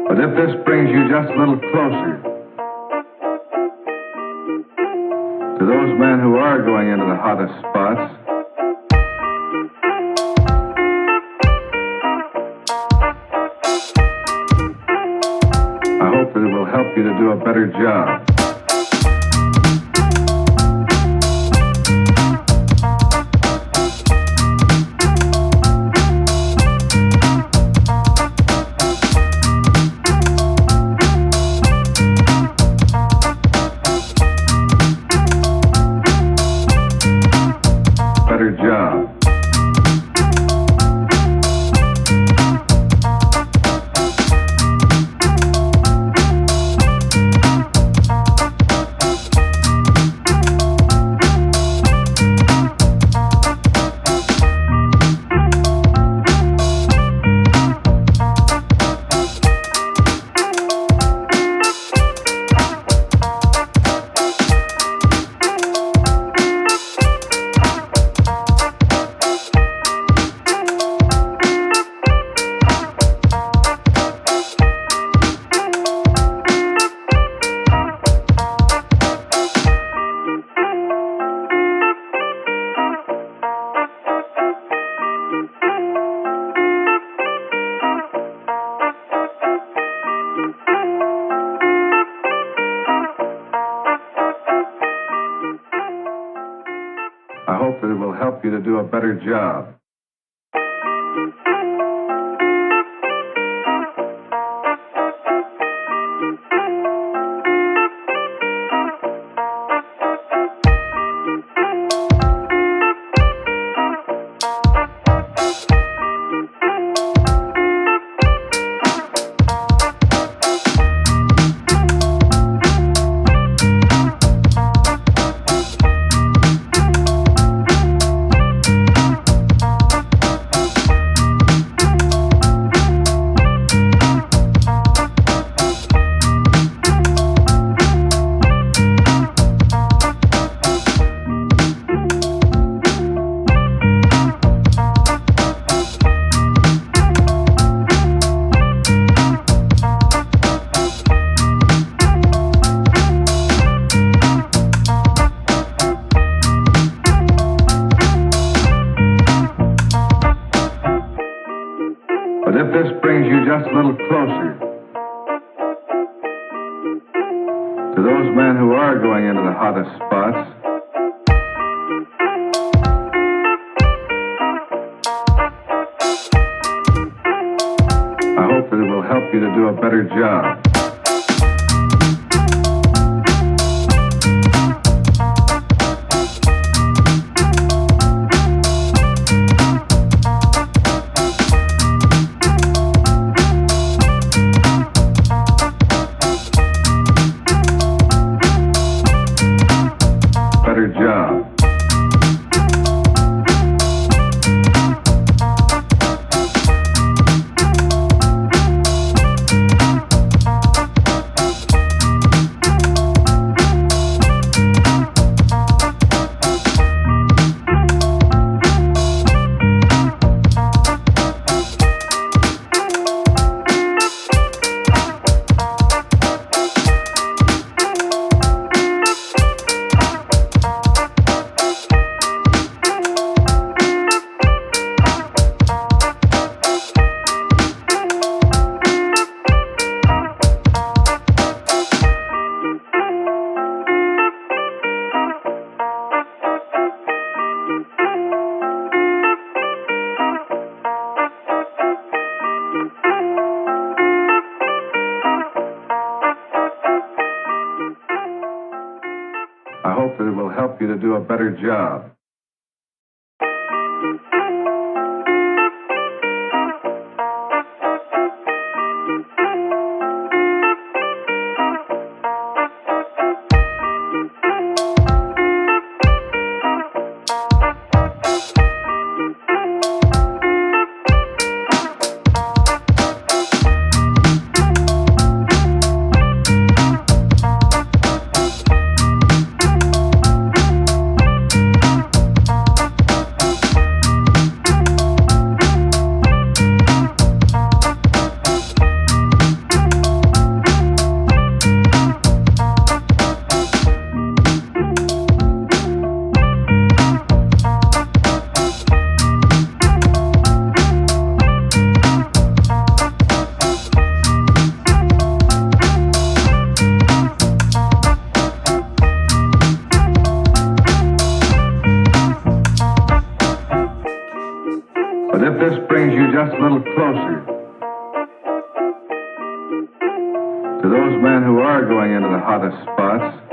But if this brings you just a little closer to those men who are going into the hottest spots, I hope that it will help you to do a better job. Better job. I hope that it will help you to do a better job. But if this brings you just a little closer to those men who are going into the hottest spots, I hope that it will help you to do a better job. Better job. I hope that it will help you to do a better job. closer. To those men who are going into the hottest spots,